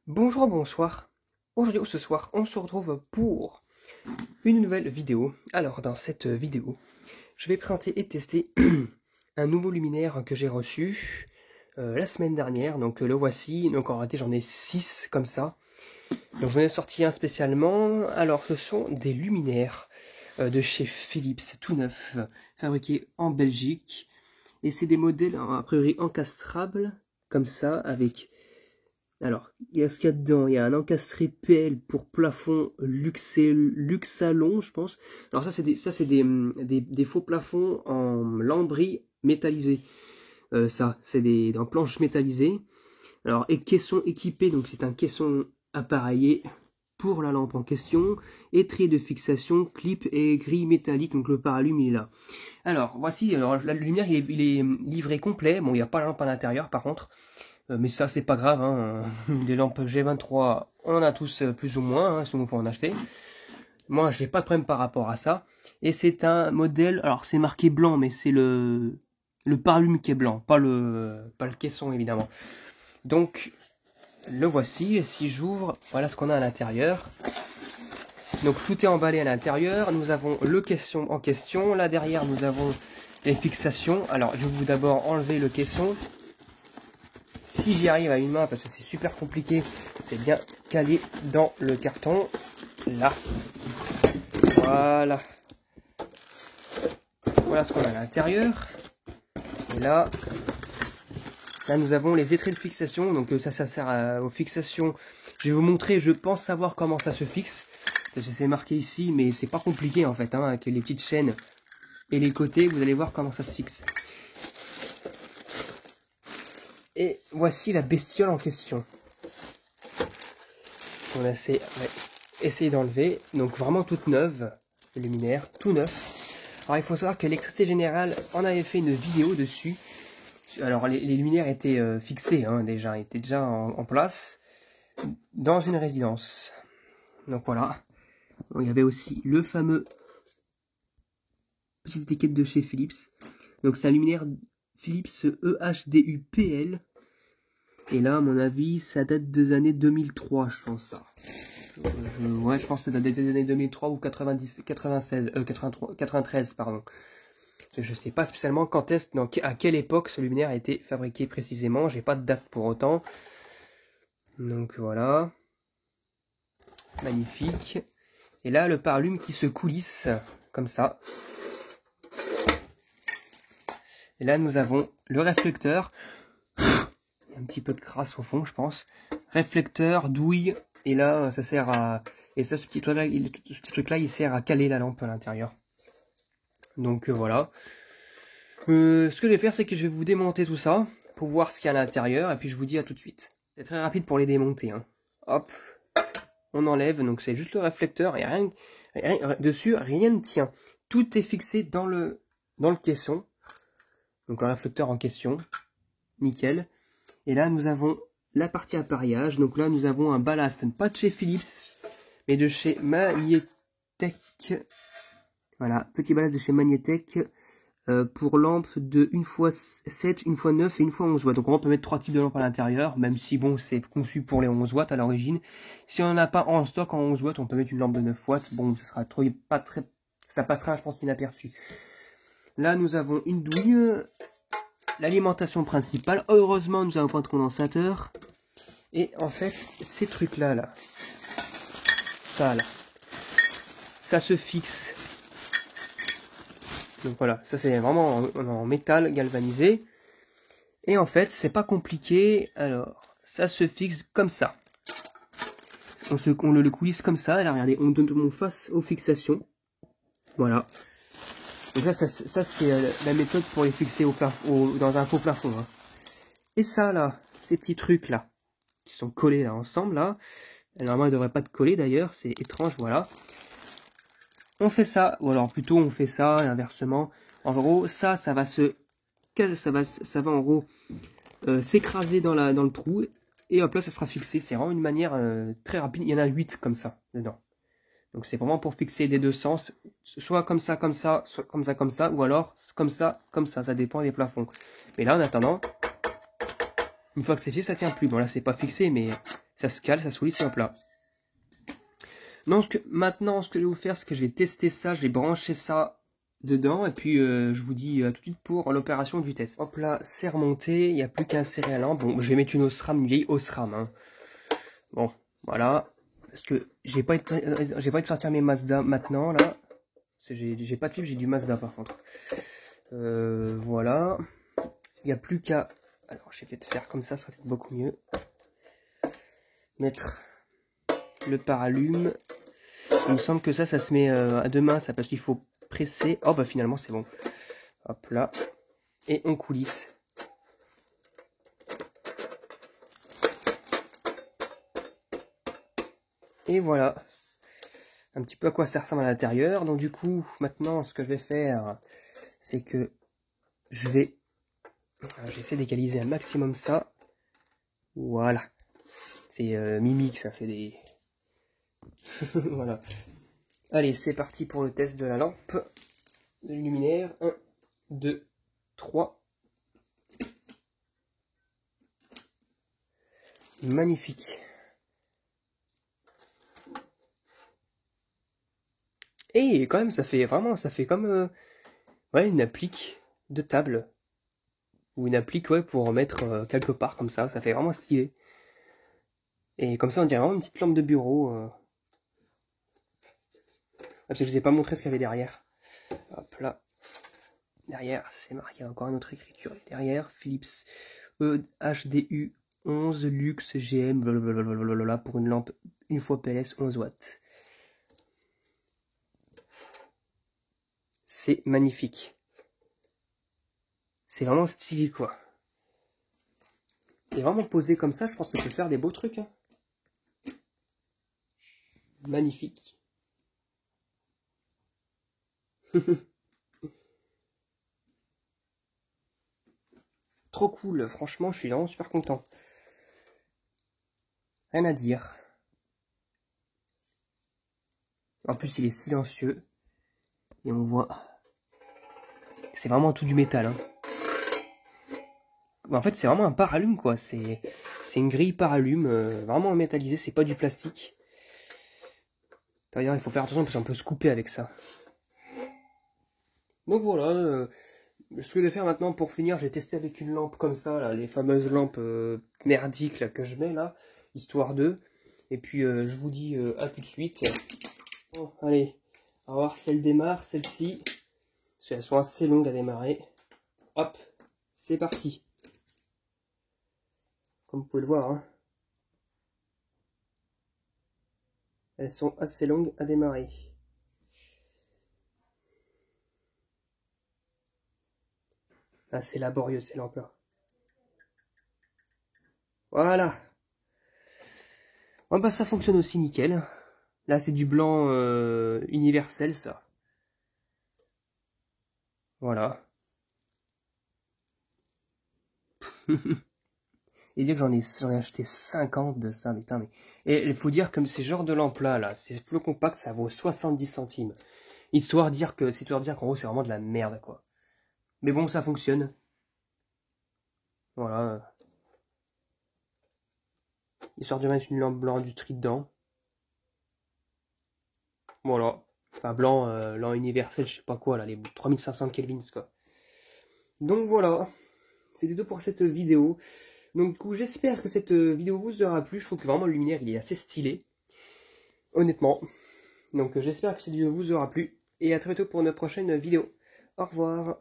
Bonjour, bonsoir. Aujourd'hui ou ce soir, on se retrouve pour une nouvelle vidéo. Alors, dans cette vidéo, je vais présenter et tester un nouveau luminaire que j'ai reçu la semaine dernière. Donc, le voici. Donc, en réalité, j'en ai 6 comme ça. Donc, j'en ai sorti un spécialement. Alors, ce sont des luminaires de chez Philips, tout neuf, fabriqués en Belgique. Et c'est des modèles, a priori, encastrables, comme ça, avec... Alors, il y a ce qu'il y a dedans. Il y a un encastré PL pour plafond Luxalon, je pense. Alors ça, c'est des faux plafonds en lambris métallisés. Ça, c'est en planches métallisées. Alors, et caisson équipé, donc c'est un caisson appareillé pour la lampe en question. Étrier de fixation, clip et grille métallique, donc le paralume il est là. Alors, voici, alors la lumière il est livré complet. Bon, il n'y a pas la lampe à l'intérieur par contre. Mais ça, c'est pas grave, hein. Des lampes G23, on en a tous plus ou moins, hein, sinon il faut en acheter. Moi, j'ai pas de problème par rapport à ça. Et c'est un modèle, alors c'est marqué blanc, mais c'est le paralume qui est blanc, pas le caisson, évidemment. Donc, le voici. Si j'ouvre, voilà ce qu'on a à l'intérieur. Donc, tout est emballé à l'intérieur. Nous avons le caisson en question. Là, derrière, nous avons les fixations. Alors, je vais vous d'abord enlever le caisson. Si j'y arrive à une main, parce que c'est super compliqué, c'est bien calé dans le carton. Là. Voilà. Voilà ce qu'on a à l'intérieur. Et là, nous avons les étraits de fixation. Donc ça sert aux fixations. Je vais vous montrer, je pense savoir comment ça se fixe. C'est marqué ici, mais c'est pas compliqué en fait, hein, avec les petites chaînes et les côtés. Vous allez voir comment ça se fixe. Et voici la bestiole en question. On a essayé d'enlever. Donc vraiment toute neuve, le luminaire, tout neuf. Alors il faut savoir que l'électricité générale en avait fait une vidéo dessus. Alors les luminaires étaient fixés hein, déjà, étaient déjà en place dans une résidence. Donc voilà. Bon, il y avait aussi le fameux petite étiquette de chez Philips. Donc c'est un luminaire Philips EHDU-PL. Et là, à mon avis, ça date des années 2003, je pense ça. Ouais, je pense que ça date des années 2003 ou 93, pardon. Je sais pas spécialement quand est-ce, à quelle époque ce luminaire a été fabriqué précisément. J'ai pas de date pour autant. Donc voilà. Magnifique. Et là, le paralume qui se coulisse, comme ça. Et là, nous avons le réflecteur. Un petit peu de crasse au fond, je pense. Réflecteur, douille. Et là, ça sert à... Et ça, ce petit truc-là, il sert à caler la lampe à l'intérieur. Donc voilà. Ce que je vais faire, c'est que je vais vous démonter tout ça pour voir ce qu'il y a à l'intérieur. Et puis je vous dis à tout de suite. C'est très rapide pour les démonter. Hein. Hop. On enlève. Donc c'est juste le réflecteur. Et rien dessus, rien ne tient. Tout est fixé dans le caisson. Donc le réflecteur en question. Nickel. Et là, nous avons la partie appareillage. Donc là, nous avons un ballast, pas de chez Philips, mais de chez Magnetec. Voilà, petit ballast de chez Magnetec pour lampe de 1x7, 1x9 et 1x11 watts. Donc on peut mettre 3 types de lampes à l'intérieur, même si bon, c'est conçu pour les 11 watts à l'origine. Si on n'en a pas en stock en 11 watts, on peut mettre une lampe de 9 watts. Bon, ce sera pas très, ça passera, je pense, inaperçu. Là, nous avons une douille. L'alimentation principale, heureusement nous n'avons pas de condensateur. Et en fait, ces trucs-là, ça se fixe. Donc voilà, ça c'est vraiment en métal galvanisé. Et en fait, c'est pas compliqué. Alors, ça se fixe comme ça. On le coulisse comme ça. Alors regardez, on donne mon face aux fixations. Voilà. Donc là, ça c'est la méthode pour les fixer dans un faux plafond. Hein. Et ça, là, ces petits trucs-là, qui sont collés là ensemble, là. Normalement, ils ne devraient pas être collés d'ailleurs, c'est étrange, voilà. On fait ça, ou alors plutôt on fait ça, et inversement. En gros, ça va en gros s'écraser dans le trou, et hop là, ça sera fixé. C'est vraiment une manière très rapide. Il y en a 8 comme ça, dedans. Donc c'est vraiment pour fixer des deux sens, soit comme ça, soit comme ça, ou alors comme ça, ça dépend des plafonds. Mais là, en attendant, une fois que c'est fixé, ça tient plus. Bon là, c'est pas fixé, mais Ça se cale, ça se lisse et hop là. Donc maintenant, ce que je vais vous faire, c'est que je vais tester ça, je vais brancher ça dedans et puis je vous dis tout de suite pour l'opération du test. Hop là, c'est remonté, il n'y a plus qu'à insérer la lampe. Bon, je vais mettre une Osram, une vieille Osram. Hein. Bon, voilà. Parce que j'ai pas été de sortir mes Mazda maintenant là. J'ai pas de fibre, j'ai du Mazda par contre. Voilà. Il n'y a plus qu'à... Alors je vais peut-être faire comme ça sera peut-être beaucoup mieux. Mettre le paralume. Il me semble que ça se met à deux mains, ça, parce qu'il faut presser. Oh bah finalement c'est bon. Hop là. Et on coulisse. Et voilà. Un petit peu à quoi ça ressemble à l'intérieur. Donc du coup, maintenant ce que je vais faire, c'est que je vais... J'essaie d'égaliser un maximum ça. Voilà. C'est mimique ça, c'est des... Voilà. Allez, c'est parti pour le test de la lampe. De luminaire. 1, 2, 3. Magnifique. Et quand même, ça fait comme ouais, une applique de table. Ou une applique ouais, pour en mettre quelque part comme ça. Ça fait vraiment stylé. Et comme ça, on dirait vraiment une petite lampe de bureau. Parce que je ne vous ai pas montré ce qu'il y avait derrière. Hop là. Derrière, c'est marqué encore une autre écriture. Derrière, Philips HDU 11 Luxe GM blablabla, pour une lampe une fois PLS 11 watts. C'est magnifique. C'est vraiment stylé quoi. Et vraiment posé comme ça, je pense que ça peut faire des beaux trucs. Hein. Magnifique. Trop cool, franchement, je suis vraiment super content. Rien à dire. En plus, il est silencieux. Et on voit... C'est vraiment tout du métal. Hein. En fait, c'est vraiment un paralume, quoi. C'est une grille paralume, vraiment métallisée, c'est pas du plastique. D'ailleurs, il faut faire attention parce qu'on peut se couper avec ça. Donc voilà, ce que je vais faire maintenant pour finir, j'ai testé avec une lampe comme ça, là, les fameuses lampes merdiques là, que je mets là, histoire d'eux. Et puis je vous dis à tout de suite. Bon, allez, on va voir si elle démarre, celle-ci. Parce qu'elles sont assez longues à démarrer. Hop, c'est parti. Comme vous pouvez le voir, hein. Elles sont assez longues à démarrer. Ah, c'est laborieux ces lampes-là. Voilà. Bon, bah ça fonctionne aussi nickel. Là, c'est du blanc universel, ça. Voilà. Et dire que j'en ai acheté 50 de ça, putain, mais... Et il faut dire, comme ces genres de lampes-là, là, c'est plus compact, ça vaut 70 centimes. Histoire de dire qu'en gros, c'est vraiment de la merde, quoi. Mais bon, ça fonctionne. Voilà. Histoire de mettre une lampe blanc industrie dedans. Voilà. Enfin, blanc, l'an universel, je sais pas quoi, là, les 3500 kelvins, quoi. Donc voilà. C'était tout pour cette vidéo. Donc du coup, j'espère que cette vidéo vous aura plu. Je trouve que vraiment le luminaire, il est assez stylé. Honnêtement. Donc j'espère que cette vidéo vous aura plu. Et à très bientôt pour une prochaine vidéo. Au revoir.